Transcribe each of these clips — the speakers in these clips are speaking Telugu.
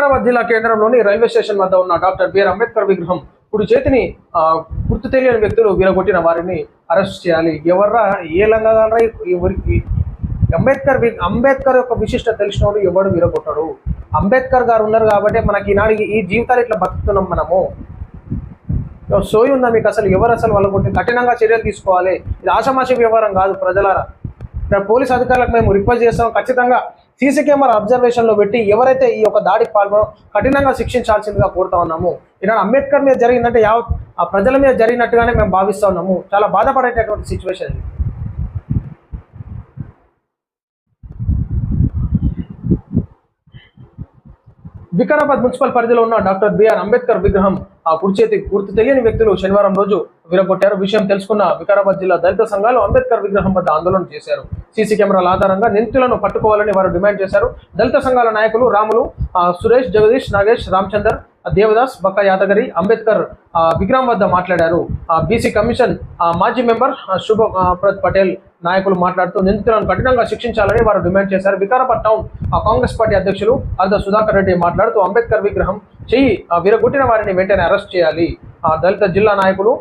వికారాబాద్ జిల్లా కేంద్రంలోని రైల్వే స్టేషన్ వద్ద ఉన్న డాక్టర్ బిఆర్ అంబేద్కర్ విగ్రహం కుడి చేతిని గుర్తు తెలియని వ్యక్తులు విరగొట్టిన వారిని అరెస్ట్ చేయాలి. ఎవర్రా ఏ లంగా ఎవరికి అంబేద్కర్ యొక్క విశిష్టత తెలిసిన వాడు ఎవడు విరగొట్టాడు? అంబేద్కర్ గారు ఉన్నారు కాబట్టి మనకి ఈనాడు ఈ జీవితాలు ఇట్లా బతుకుతున్నాం. మనము సోయి ఉందా మీకు? అసలు ఎవరు అసలు వాళ్ళకుంటే కఠినంగా చర్యలు తీసుకోవాలి. ఇది ఆషామాషి వ్యవహారం కాదు ప్రజలారా. ఇక్కడ పోలీస్ అధికారులకు మేము రిక్వెస్ట్ చేస్తాం, ఖచ్చితంగా సీసీ కెమెరా అబ్జర్వేషన్లో పెట్టి ఎవరైతే ఈ యొక్క దాడికి పాల్గొనో కఠినంగా శిక్షించాల్సిందిగా కోరుతా ఉన్నాము. ఈనాడు అంబేద్కర్ మీద జరిగిందంటే ఆ ప్రజల మీద జరిగినట్టుగానే మేము భావిస్తూ ఉన్నాము. చాలా బాధపడేటటువంటి సిచ్యువేషన్ ఇది. వికారాబాద్ మున్సిపల్ పరిధిలో ఉన్న డాక్టర్ బిఆర్ అంబేద్కర్ విగ్రహం గుర్తు తెలియని వ్యక్తులు శనివారం రోజు విరగొట్టారు. విషయం తెలుసుకున్న వికారాబాద్ జిల్లా దళిత సంఘాలు అంబేద్కర్ విగ్రహం వద్ద ఆందోళన చేశారు. సీసీ కెమెరాల ఆధారంగా నిందితులను పట్టుకోవాలని వారు డిమాండ్ చేశారు. దళిత సంఘాల నాయకులు రాములు, సురేష్, జగదీష్, నాగేష్, రామచందర్, దేవదాస్, బక్క యాదగిరి అంబేద్కర్ విగ్రహం వద్ద మాట్లాడారు. బీసీ కమిషన్ మాజీ మెంబర్ శుభప్రద్ పటేల్ నాయకులు మాట్లాడుతూ నిందితులను కఠినంగా శిక్షించాలని వారు డిమాండ్ చేశారు. వికారాబాద్ టౌన్ కాంగ్రెస్ పార్టీ అధ్యక్షులు అర్ధ సుధాకర్ రెడ్డి మాట్లాడుతూ అంబేద్కర్ విగ్రహం చెయ్యి విరగొట్టిన వారిని వెంటనే అరెస్ట్ చేయాలి. దళిత జిల్లా నాయకులు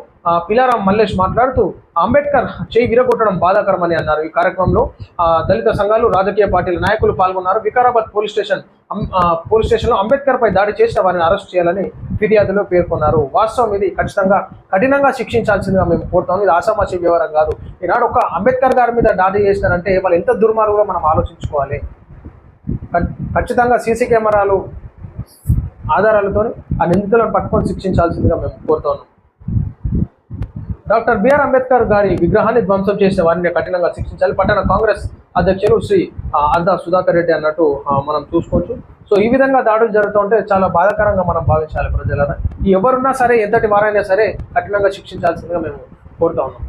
పిలారాం మల్లేష్ మాట్లాడుతూ అంబేద్కర్ చేయి విరగొట్టడం బాధాకరమని అన్నారు. ఈ కార్యక్రమంలో దళిత సంఘాలు, రాజకీయ పార్టీల నాయకులు పాల్గొన్నారు. వికారాబాద్ పోలీస్ స్టేషన్లో అంబేద్కర్ పై దాడి చేసిన వారిని అరెస్ట్ చేయాలని ఫిర్యాదులో పేర్కొన్నారు. వాస్తవం ఇది ఖచ్చితంగా కఠినంగా శిక్షించాల్సిందిగా మేము కోరుతాము. ఇది ఆషామాషి వ్యవహారం కాదు. ఈనాడు ఒక అంబేద్కర్ గారి మీద దాడి చేసినారంటే వాళ్ళు ఎంత దుర్మార్గులో మనం ఆలోచించుకోవాలి. ఖచ్చితంగా సీసీ కెమెరాలు ఆధారాలతో ఆ నిందితులను పట్టుకొని శిక్షించాల్సిందిగా మేము కోరుతున్నాం. డాక్టర్ బిఆర్ అంబేద్కర్ గారి విగ్రహాన్ని ధ్వంసం చేసిన వారిని కఠినంగా శిక్షించాలి. పట్టణ కాంగ్రెస్ అధ్యక్షులు శ్రీ అర్ధ సుధాకర్ రెడ్డి అన్నట్టు మనం చూసుకోవచ్చు. సో ఈ విధంగా దాడులు జరుగుతూ ఉంటే చాలా బాధాకరంగా మనం భావించాలి. ప్రజలను ఎవరున్నా సరే, ఎంతటి వారైనా సరే కఠినంగా శిక్షించాల్సిందిగా మేము కోరుతా ఉన్నాం.